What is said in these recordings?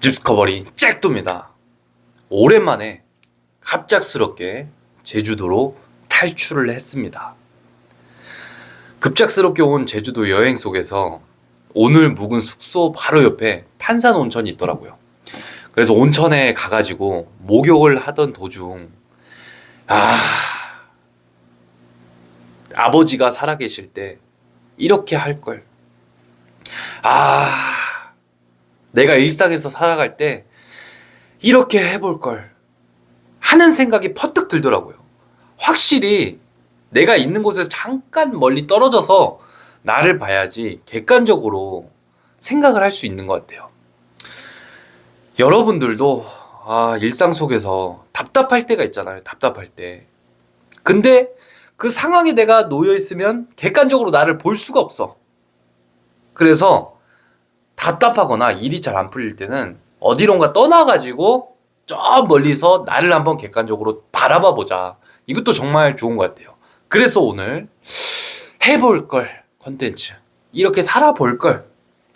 집스커버리 잭도입니다. 오랜만에 갑작스럽게 제주도로 탈출을 했습니다. 급작스럽게 온 제주도 여행 속에서 오늘 묵은 숙소 바로 옆에 탄산 온천이 있더라고요. 그래서 온천에 가가지고 목욕을 하던 도중 아버지가 살아계실 때 이렇게 할 걸. 내가 일상에서 살아갈 때 이렇게 해볼 걸 하는 생각이 퍼뜩 들더라고요. 확실히 내가 있는 곳에서 잠깐 멀리 떨어져서 나를 봐야지 객관적으로 생각을 할 수 있는 것 같아요. 여러분들도 일상 속에서 답답할 때가 있잖아요. 답답할 때. 근데 그 상황에 내가 놓여 있으면 객관적으로 나를 볼 수가 없어. 그래서 답답하거나 일이 잘 안 풀릴 때는 어디론가 떠나가지고 저 멀리서 나를 한번 객관적으로 바라봐 보자. 이것도 정말 좋은 것 같아요. 그래서 오늘 해볼 걸 컨텐츠, 이렇게 살아볼 걸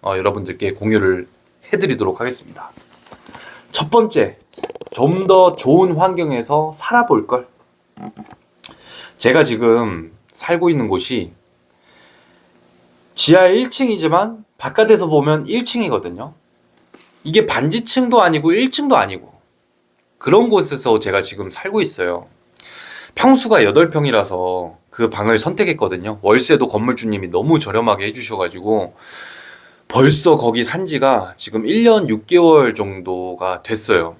여러분들께 공유를 해드리도록 하겠습니다. 첫 번째, 좀 더 좋은 환경에서 살아볼 걸. 제가 지금 살고 있는 곳이 지하 1층이지만 바깥에서 보면 1층이거든요. 이게 반지층도 아니고 1층도 아니고 그런 곳에서 제가 지금 살고 있어요. 평수가 8평이라서 그 방을 선택했거든요. 월세도 건물주님이 너무 저렴하게 해주셔가지고 벌써 거기 산 지가 지금 1년 6개월 정도가 됐어요.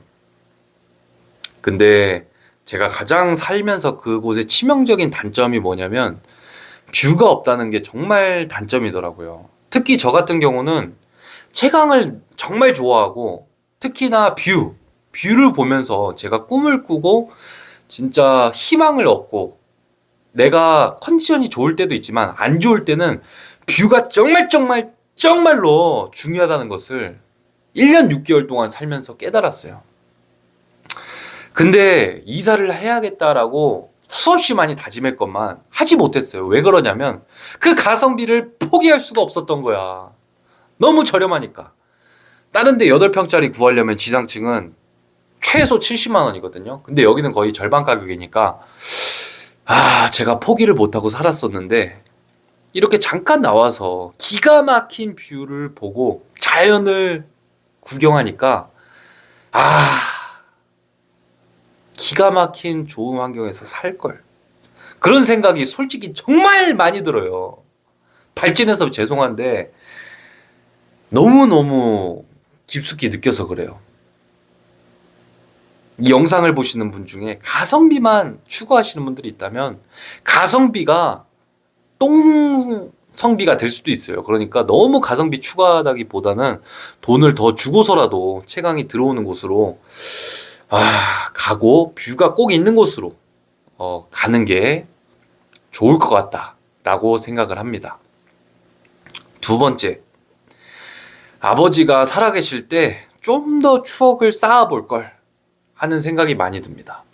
근데 제가 가장 살면서 그곳의 치명적인 단점이 뭐냐면 뷰가 없다는 게 정말 단점이더라고요. 특히 저 같은 경우는 채광을 정말 좋아하고 특히나 뷰를 보면서 제가 꿈을 꾸고 진짜 희망을 얻고 내가 컨디션이 좋을 때도 있지만 안 좋을 때는 뷰가 정말로 중요하다는 것을 1년 6개월 동안 살면서 깨달았어요. 근데 이사를 해야겠다라고 수없이 많이 다짐했건만 하지 못했어요. 왜 그러냐면 그 가성비를 포기할 수가 없었던 거야. 너무 저렴하니까. 다른 데 8평짜리 구하려면 지상층은 최소 70만 원이거든요. 근데 여기는 거의 절반 가격이니까 제가 포기를 못하고 살았었는데 이렇게 잠깐 나와서 기가 막힌 뷰를 보고 자연을 구경하니까 기가 막힌 좋은 환경에서 살 걸. 그런 생각이 솔직히 정말 많이 들어요. 발진해서 죄송한데 너무너무 깊숙이 느껴서 그래요. 이 영상을 보시는 분 중에 가성비만 추구하시는 분들이 있다면 가성비가 똥성비가 될 수도 있어요. 그러니까 너무 가성비 추구하다기보다는 돈을 더 주고서라도 채광이 들어오는 곳으로 가고 뷰가 꼭 있는 곳으로 가는 게 좋을 것 같다라고 생각을 합니다. 두 번째, 아버지가 살아계실 때 좀 더 추억을 쌓아볼 걸 하는 생각이 많이 듭니다.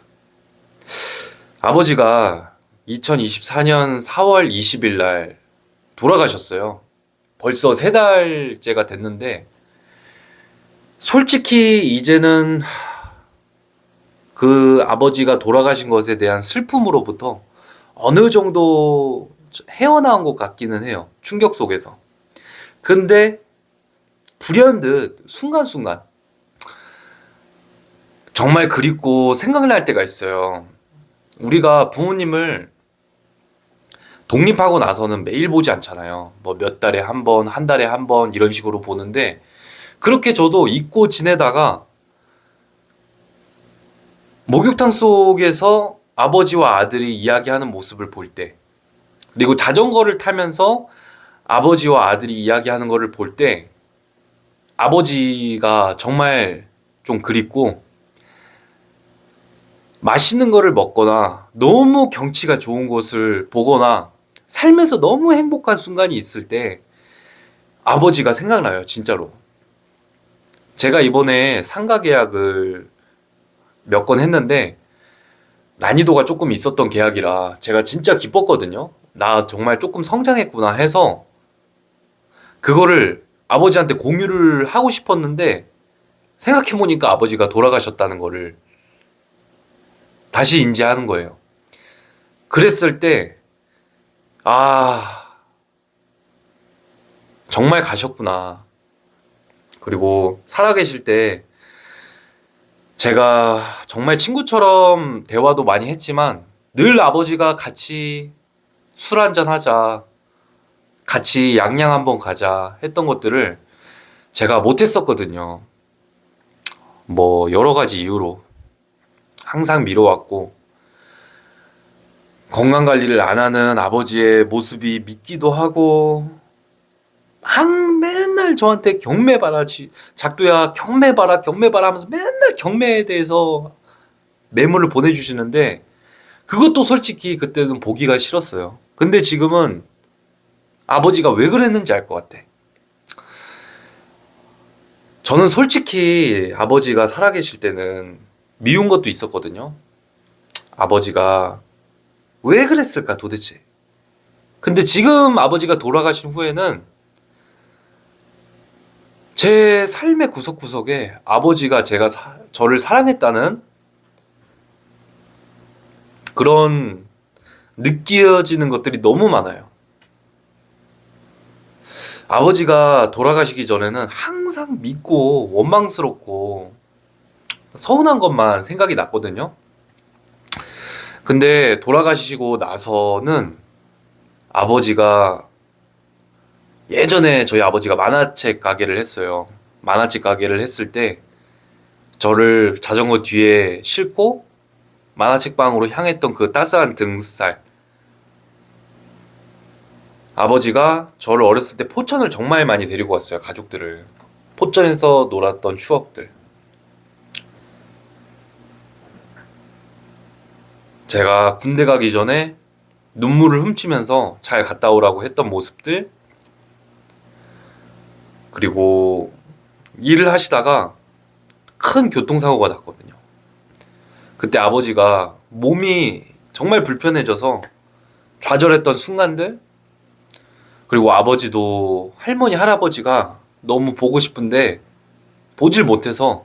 아버지가 2024년 4월 20일 날 돌아가셨어요. 벌써 3달째가 됐는데 솔직히 이제는 그 아버지가 돌아가신 것에 대한 슬픔으로부터 어느 정도 헤어나온 것 같기는 해요. 충격 속에서. 근데 불현듯 순간순간 정말 그립고 생각날 때가 있어요. 우리가 부모님을 독립하고 나서는 매일 보지 않잖아요. 뭐 몇 달에 한 번, 한 달에 한 번 이런 식으로 보는데 그렇게 저도 잊고 지내다가 목욕탕 속에서 아버지와 아들이 이야기하는 모습을 볼 때, 그리고 자전거를 타면서 아버지와 아들이 이야기하는 거를 볼 때 아버지가 정말 좀 그립고, 맛있는 거를 먹거나 너무 경치가 좋은 곳을 보거나 살면서 너무 행복한 순간이 있을 때 아버지가 생각나요, 진짜로. 제가 이번에 상가 계약을 몇 건 했는데 난이도가 조금 있었던 계약이라 제가 진짜 기뻤거든요. 나 정말 조금 성장했구나 해서 그거를 아버지한테 공유를 하고 싶었는데 생각해보니까 아버지가 돌아가셨다는 거를 다시 인지하는 거예요. 그랬을 때, 아, 정말 가셨구나. 그리고 살아계실 때 제가 정말 친구처럼 대화도 많이 했지만 늘 아버지가 같이 술 한잔 하자, 같이 양양 한번 가자 했던 것들을 제가 못했었거든요. 뭐 여러 가지 이유로 항상 미뤄왔고 건강 관리를 안 하는 아버지의 모습이 믿기도 하고 맨날 저한테 경매 봐라, 작두야 경매 봐라, 경매 봐라 하면서 맨날 경매에 대해서 매물을 보내주시는데 그것도 솔직히 그때는 보기가 싫었어요. 근데 지금은 아버지가 왜 그랬는지 알 것 같아. 저는 솔직히 아버지가 살아계실 때는 미운 것도 있었거든요. 아버지가 왜 그랬을까 도대체. 근데 지금 아버지가 돌아가신 후에는 제 삶의 구석구석에 아버지가 저를 사랑했다는 그런 느껴지는 것들이 너무 많아요. 아버지가 돌아가시기 전에는 항상 믿고 원망스럽고 서운한 것만 생각이 났거든요. 근데 돌아가시고 나서는 아버지가 예전에 저희 아버지가 만화책 가게를 했어요. 만화책 가게를 했을 때 저를 자전거 뒤에 싣고 만화책 방으로 향했던 그 따스한 등살. 아버지가 저를 어렸을 때 포천을 정말 많이 데리고 왔어요. 가족들을. 포천에서 놀았던 추억들. 제가 군대 가기 전에 눈물을 훔치면서 잘 갔다 오라고 했던 모습들. 그리고 일을 하시다가 큰 교통사고가 났거든요. 그때 아버지가 몸이 정말 불편해져서 좌절했던 순간들. 그리고 아버지도 할머니, 할아버지가 너무 보고 싶은데 보질 못해서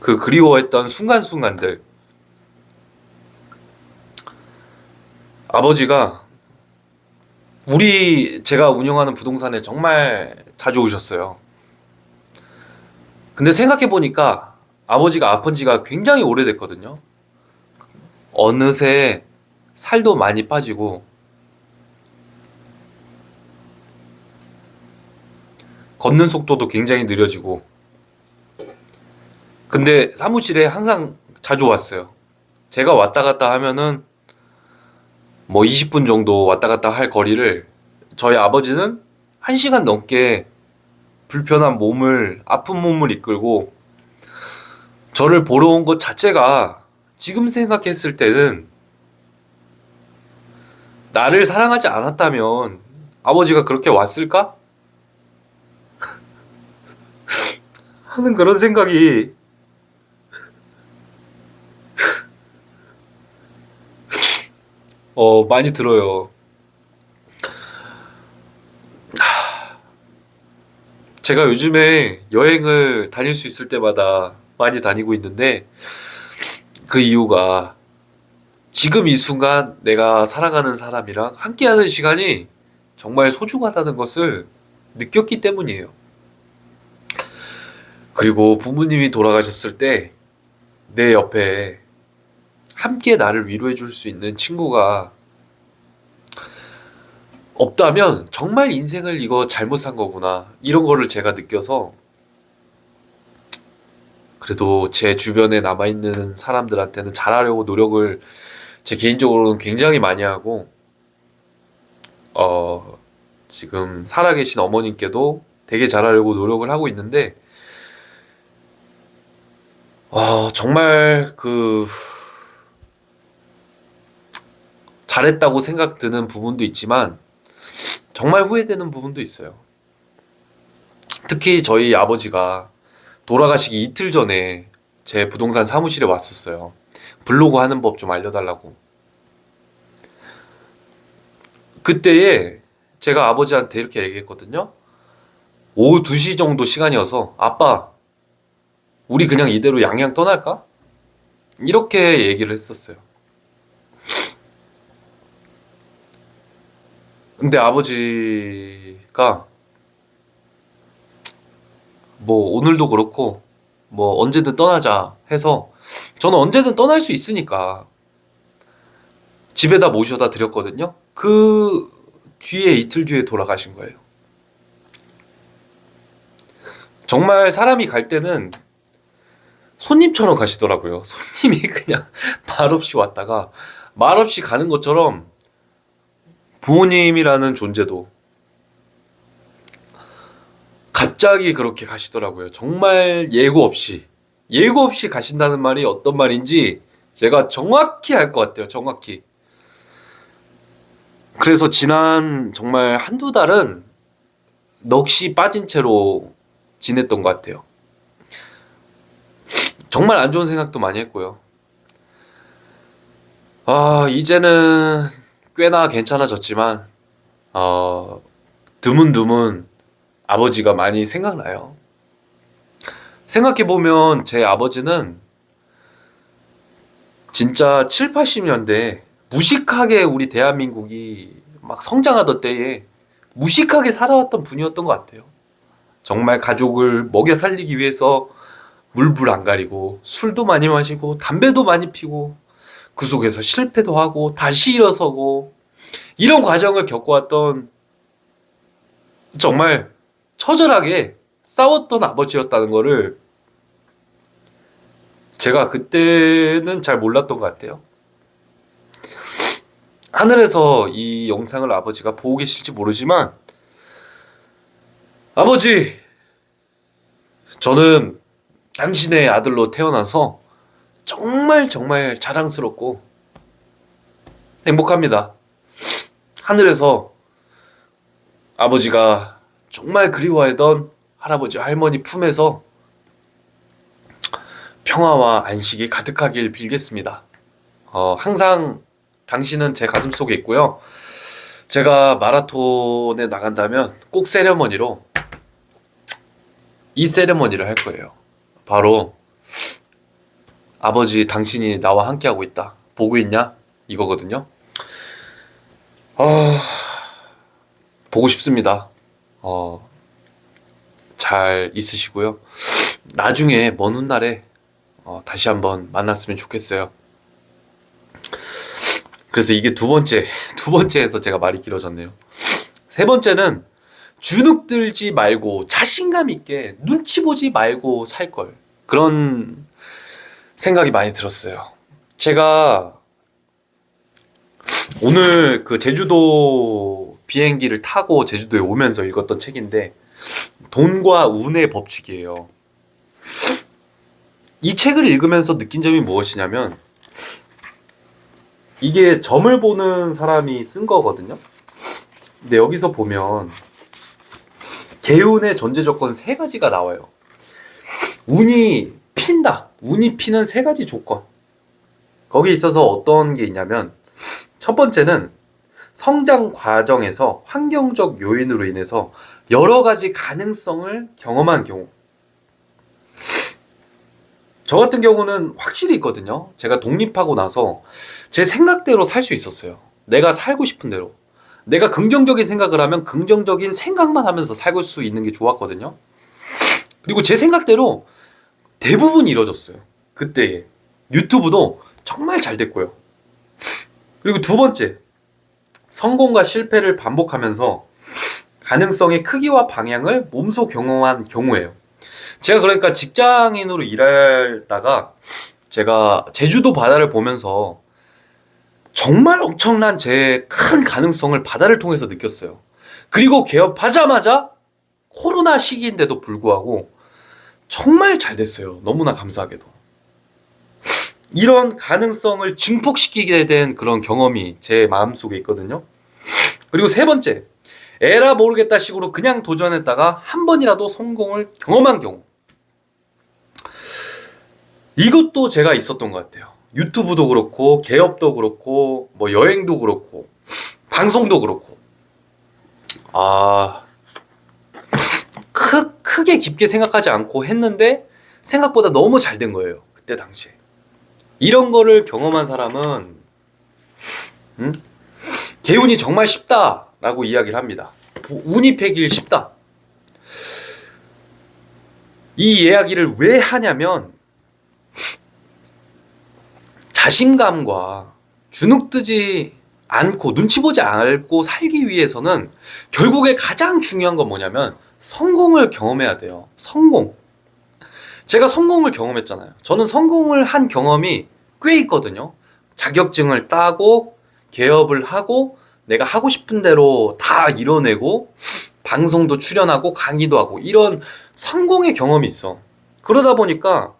그 그리워했던 순간순간들. 아버지가 제가 운영하는 부동산에 정말 자주 오셨어요. 근데 생각해보니까 아버지가 아픈 지가 굉장히 오래됐거든요. 어느새 살도 많이 빠지고 걷는 속도도 굉장히 느려지고 근데 사무실에 항상 자주 왔어요. 제가 왔다 갔다 하면은 뭐 20분 정도 왔다 갔다 할 거리를 저희 아버지는 1시간 넘게 불편한 몸을, 아픈 몸을 이끌고 저를 보러 온 것 자체가 지금 생각했을 때는 나를 사랑하지 않았다면 아버지가 그렇게 왔을까? 하는 그런 생각이 많이 들어요. 제가 요즘에 여행을 다닐 수 있을 때마다 많이 다니고 있는데 그 이유가 지금 이 순간 내가 사랑하는 사람이랑 함께하는 시간이 정말 소중하다는 것을 느꼈기 때문이에요. 그리고 부모님이 돌아가셨을 때 내 옆에 함께 나를 위로해 줄 수 있는 친구가 없다면 정말 인생을 이거 잘못 산 거구나. 이런 거를 제가 느껴서 그래도 제 주변에 남아있는 사람들한테는 잘하려고 노력을 제 개인적으로는 굉장히 많이 하고, 어, 지금 살아계신 어머님께도 되게 잘하려고 노력을 하고 있는데, 정말 잘했다고 생각 드는 부분도 있지만, 정말 후회되는 부분도 있어요. 특히 저희 아버지가 돌아가시기 이틀 전에 제 부동산 사무실에 왔었어요. 블로그 하는 법 좀 알려달라고. 그때에 제가 아버지한테 이렇게 얘기했거든요. 오후 2시 정도 시간이어서 아빠 우리 그냥 이대로 양양 떠날까? 이렇게 얘기를 했었어요. 근데 아버지가 뭐 오늘도 그렇고 뭐 언제든 떠나자 해서 저는 언제든 떠날 수 있으니까 집에다 모셔다 드렸거든요. 그 뒤에 이틀 뒤에 돌아가신 거예요. 정말 사람이 갈 때는 손님처럼 가시더라고요. 손님이 그냥 말없이 왔다가 말없이 가는 것처럼 부모님이라는 존재도 갑자기 그렇게 가시더라고요. 정말 예고 없이 가신다는 말이 어떤 말인지 제가 정확히 알 것 같아요. 정확히. 그래서 지난 정말 한두 달은 넋이 빠진 채로 지냈던 것 같아요. 정말 안 좋은 생각도 많이 했고요. 이제는 꽤나 괜찮아졌지만, 드문드문 아버지가 많이 생각나요. 생각해보면 제 아버지는 진짜 7, 80년대 무식하게 우리 대한민국이 막 성장하던 때에 무식하게 살아왔던 분이었던 것 같아요. 정말 가족을 먹여 살리기 위해서 물불 안 가리고 술도 많이 마시고 담배도 많이 피고 그 속에서 실패도 하고 다시 일어서고 이런 과정을 겪어왔던 정말 처절하게 싸웠던 아버지였다는 거를 제가 그때는 잘 몰랐던 것 같아요. 하늘에서 이 영상을 아버지가 보고 계실지 모르지만 아버지, 저는 당신의 아들로 태어나서 정말 정말 자랑스럽고 행복합니다. 하늘에서 아버지가 정말 그리워하던 할아버지 할머니 품에서 평화와 안식이 가득하길 빌겠습니다. 항상 당신은 제 가슴 속에 있고요. 제가 마라톤에 나간다면 꼭 세레머니로 이 세레머니를 할 거예요. 바로 아버지 당신이 나와 함께하고 있다. 보고 있냐? 이거거든요. 보고 싶습니다. 잘 있으시고요. 나중에 먼 훗날에 다시 한번 만났으면 좋겠어요. 그래서 이게 두 번째에서 제가 말이 길어졌네요. 세 번째는 주눅 들지 말고 자신감 있게 눈치 보지 말고 살 걸. 그런 생각이 많이 들었어요. 제가 오늘 그 제주도 비행기를 타고 제주도에 오면서 읽었던 책인데 돈과 운의 법칙이에요. 이 책을 읽으면서 느낀 점이 무엇이냐면 이게 점을 보는 사람이 쓴 거거든요. 근데 여기서 보면 개운의 존재 조건 세 가지가 나와요. 운이 핀다. 운이 피는 세 가지 조건. 거기에 있어서 어떤 게 있냐면 첫 번째는 성장 과정에서 환경적 요인으로 인해서 여러 가지 가능성을 경험한 경우. 저 같은 경우는 확실히 있거든요. 제가 독립하고 나서 제 생각대로 살 수 있었어요. 내가 살고 싶은 대로. 내가 긍정적인 생각을 하면 긍정적인 생각만 하면서 살고 수 있는 게 좋았거든요. 그리고 제 생각대로 대부분 이뤄졌어요. 그때에. 유튜브도 정말 잘 됐고요. 그리고 두 번째, 성공과 실패를 반복하면서 가능성의 크기와 방향을 몸소 경험한 경우예요. 제가 그러니까 직장인으로 일하다가 제가 제주도 바다를 보면서 정말 엄청난 제 큰 가능성을 바다를 통해서 느꼈어요. 그리고 개업하자마자 코로나 시기인데도 불구하고 정말 잘 됐어요. 너무나 감사하게도. 이런 가능성을 증폭시키게 된 그런 경험이 제 마음속에 있거든요. 그리고 세 번째, 에라 모르겠다 식으로 그냥 도전했다가 한 번이라도 성공을 경험한 경우. 이것도 제가 있었던 것 같아요. 유튜브도 그렇고 개업도 그렇고 뭐 여행도 그렇고 방송도 그렇고 크게 깊게 생각하지 않고 했는데 생각보다 너무 잘 된 거예요. 그때 당시에. 이런 거를 경험한 사람은 개운이 정말 쉽다라고 이야기를 합니다. 운이 패길 쉽다. 이 이야기를 왜 하냐면 자신감과 주눅들지 않고 눈치 보지 않고 살기 위해서는 결국에 가장 중요한 건 뭐냐면 성공을 경험해야 돼요. 성공. 제가 성공을 경험했잖아요. 저는 성공을 한 경험이 꽤 있거든요. 자격증을 따고 개업을 하고 내가 하고 싶은 대로 다 이뤄내고 방송도 출연하고 강의도 하고 이런 성공의 경험이 있어. 그러다 보니까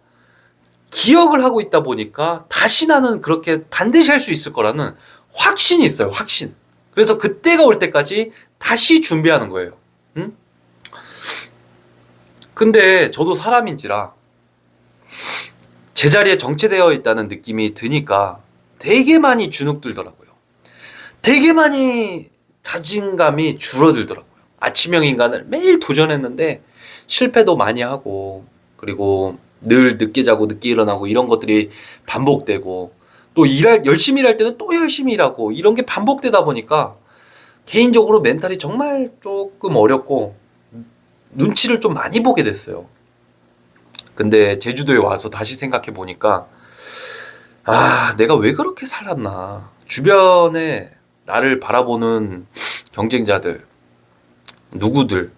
기억을 하고 있다 보니까 다시 나는 그렇게 반드시 할 수 있을 거라는 확신이 있어요. 확신. 그래서 그때가 올 때까지 다시 준비하는 거예요. 응? 근데 저도 사람인지라 제자리에 정체되어 있다는 느낌이 드니까 되게 많이 주눅들더라고요. 되게 많이 자신감이 줄어들더라고요. 아침형 인간을 매일 도전했는데 실패도 많이 하고 그리고 늘 늦게 자고 늦게 일어나고 이런 것들이 반복되고 또 열심히 일할 때는 또 열심히 일하고 이런 게 반복되다 보니까 개인적으로 멘탈이 정말 조금 어렵고 눈치를 좀 많이 보게 됐어요. 근데 제주도에 와서 다시 생각해 보니까 내가 왜 그렇게 살았나. 주변에 나를 바라보는 경쟁자들, 누구들,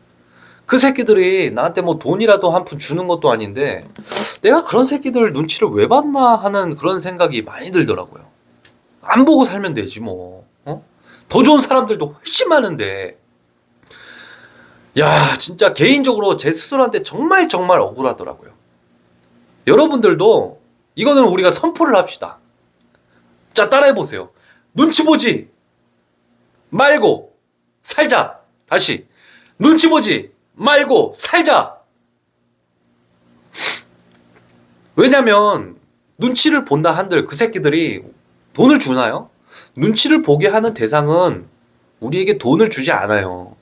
그 새끼들이 나한테 뭐 돈이라도 한 푼 주는 것도 아닌데 내가 그런 새끼들 눈치를 왜 봤나 하는 그런 생각이 많이 들더라고요. 안 보고 살면 되지 뭐. 더 좋은 사람들도 훨씬 많은데. 야, 진짜 개인적으로 제 스스로한테 정말 억울하더라고요. 여러분들도 이거는 우리가 선포를 합시다. 자, 따라해보세요. 눈치 보지 말고 살자. 다시. 눈치 보지 말고 살자. 왜냐면 눈치를 본다 한들 그 새끼들이 돈을 주나요? 눈치를 보게 하는 대상은 우리에게 돈을 주지 않아요.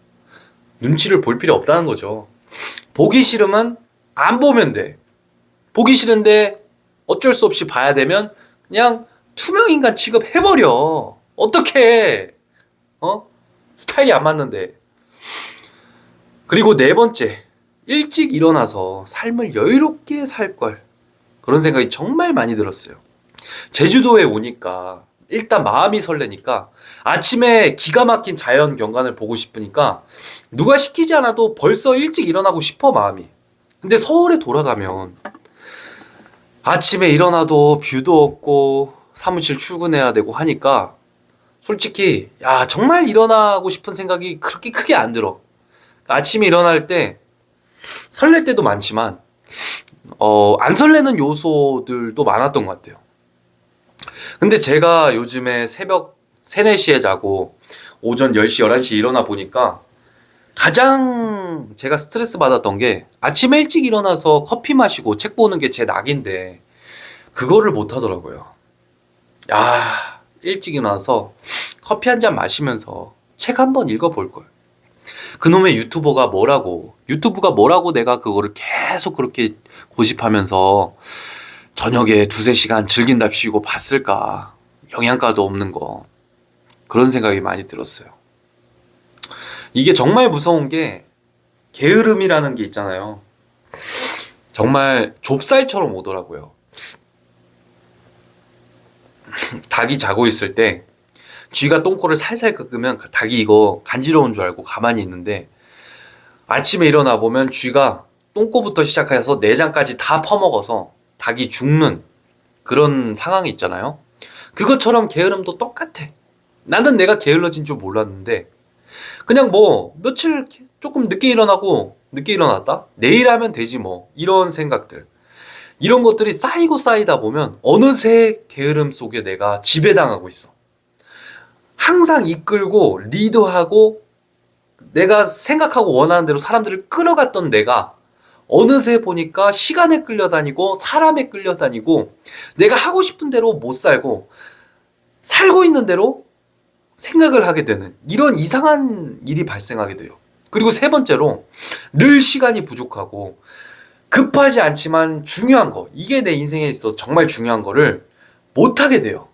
눈치를 볼 필요 없다는 거죠. 보기 싫으면 안 보면 돼. 보기 싫은데 어쩔 수 없이 봐야 되면 그냥 투명인간 취급해버려. 어떡해. 스타일이 안 맞는데. 그리고 네 번째, 일찍 일어나서 삶을 여유롭게 살 걸. 그런 생각이 정말 많이 들었어요. 제주도에 오니까 일단 마음이 설레니까 아침에 기가 막힌 자연 경관을 보고 싶으니까 누가 시키지 않아도 벌써 일찍 일어나고 싶어 마음이. 근데 서울에 돌아가면 아침에 일어나도 뷰도 없고 사무실 출근해야 되고 하니까 솔직히 정말 일어나고 싶은 생각이 그렇게 크게 안 들어. 아침에 일어날 때 설렐 때도 많지만 안 설레는 요소들도 많았던 것 같아요. 근데 제가 요즘에 새벽 3, 4시에 자고 오전 10시, 11시 일어나 보니까 가장 제가 스트레스 받았던 게 아침에 일찍 일어나서 커피 마시고 책 보는 게 제 낙인데 그거를 못 하더라고요. 일찍 일어나서 커피 한 잔 마시면서 책 한번 읽어볼 걸. 그놈의 유튜브가 뭐라고 내가 그거를 계속 그렇게 고집하면서 저녁에 2-3시간 즐긴답시고 봤을까. 영양가도 없는 거. 그런 생각이 많이 들었어요. 이게 정말 무서운 게 게으름이라는 게 있잖아요. 정말 좁쌀처럼 오더라고요. 닭이 자고 있을 때 쥐가 똥꼬를 살살 긁으면 닭이 이거 간지러운 줄 알고 가만히 있는데 아침에 일어나 보면 쥐가 똥꼬부터 시작해서 내장까지 다 퍼먹어서 닭이 죽는 그런 상황이 있잖아요. 그것처럼 게으름도 똑같아. 나는 내가 게을러진 줄 몰랐는데 그냥 뭐 며칠 조금 늦게 일어나고 늦게 일어났다? 내일 하면 되지 뭐 이런 생각들. 이런 것들이 쌓이고 쌓이다 보면 어느새 게으름 속에 내가 지배당하고 있어. 항상 이끌고 리드하고 내가 생각하고 원하는 대로 사람들을 끌어갔던 내가 어느새 보니까 시간에 끌려다니고 사람에 끌려다니고 내가 하고 싶은 대로 못 살고 살고 있는 대로 생각을 하게 되는 이런 이상한 일이 발생하게 돼요. 그리고 세 번째로 늘 시간이 부족하고 급하지 않지만 중요한 거, 이게 내 인생에 있어서 정말 중요한 거를 못하게 돼요.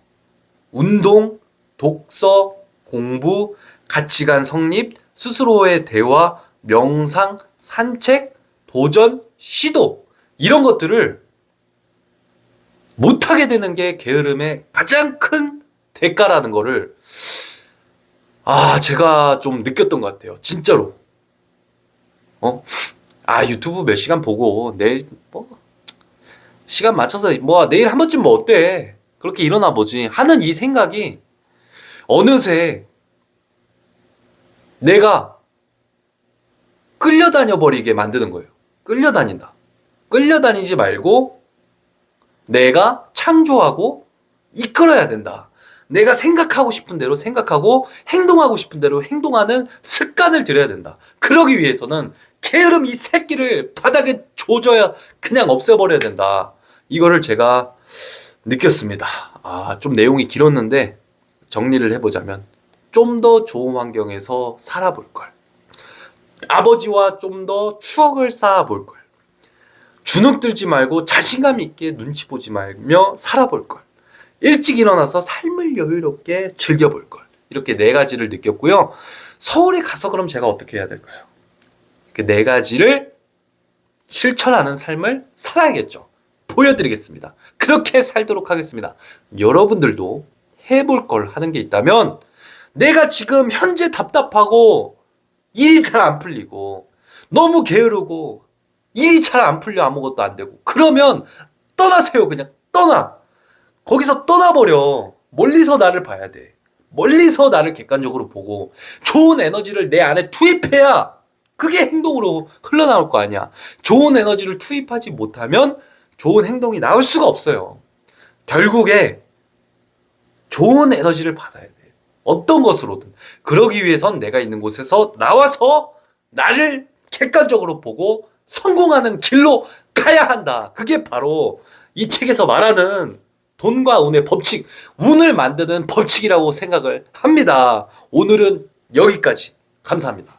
운동, 독서, 공부, 가치관 성립, 스스로의 대화, 명상, 산책, 도전, 시도, 이런 것들을 못하게 되는 게 게으름의 가장 큰 대가라는 거를 제가 좀 느꼈던 것 같아요. 진짜로. 유튜브 몇 시간 보고 내일 시간 맞춰서 내일 한 번쯤 어때? 그렇게 일어나 보지 하는 이 생각이 어느새 내가 끌려다녀 버리게 만드는 거예요. 끌려다닌다. 끌려다니지 말고 내가 창조하고 이끌어야 된다. 내가 생각하고 싶은 대로 생각하고 행동하고 싶은 대로 행동하는 습관을 들여야 된다. 그러기 위해서는 게으름 이 새끼를 바닥에 조져야 그냥 없애버려야 된다. 이거를 제가 느꼈습니다. 좀 내용이 길었는데 정리를 해보자면 좀 더 좋은 환경에서 살아볼 걸. 아버지와 좀 더 추억을 쌓아볼 걸. 주눅 들지 말고 자신감 있게 눈치 보지 말며 살아볼 걸. 일찍 일어나서 삶을 여유롭게 즐겨볼 걸. 이렇게 네 가지를 느꼈고요. 서울에 가서 그럼 제가 어떻게 해야 될까요? 그 네 가지를 실천하는 삶을 살아야겠죠. 보여드리겠습니다. 그렇게 살도록 하겠습니다. 여러분들도 해볼 걸 하는 게 있다면 내가 지금 현재 답답하고 일이 잘 안 풀리고 너무 게으르고 일이 잘 안 풀려 아무것도 안 되고 그러면 떠나세요. 그냥 떠나. 거기서 떠나버려. 멀리서 나를 봐야 돼. 멀리서 나를 객관적으로 보고 좋은 에너지를 내 안에 투입해야 그게 행동으로 흘러나올 거 아니야. 좋은 에너지를 투입하지 못하면 좋은 행동이 나올 수가 없어요. 결국에 좋은 에너지를 받아야 돼. 어떤 것으로든. 그러기 위해선 내가 있는 곳에서 나와서 나를 객관적으로 보고 성공하는 길로 가야 한다. 그게 바로 이 책에서 말하는 돈과 운의 법칙, 운을 만드는 법칙이라고 생각을 합니다. 오늘은 여기까지. 감사합니다.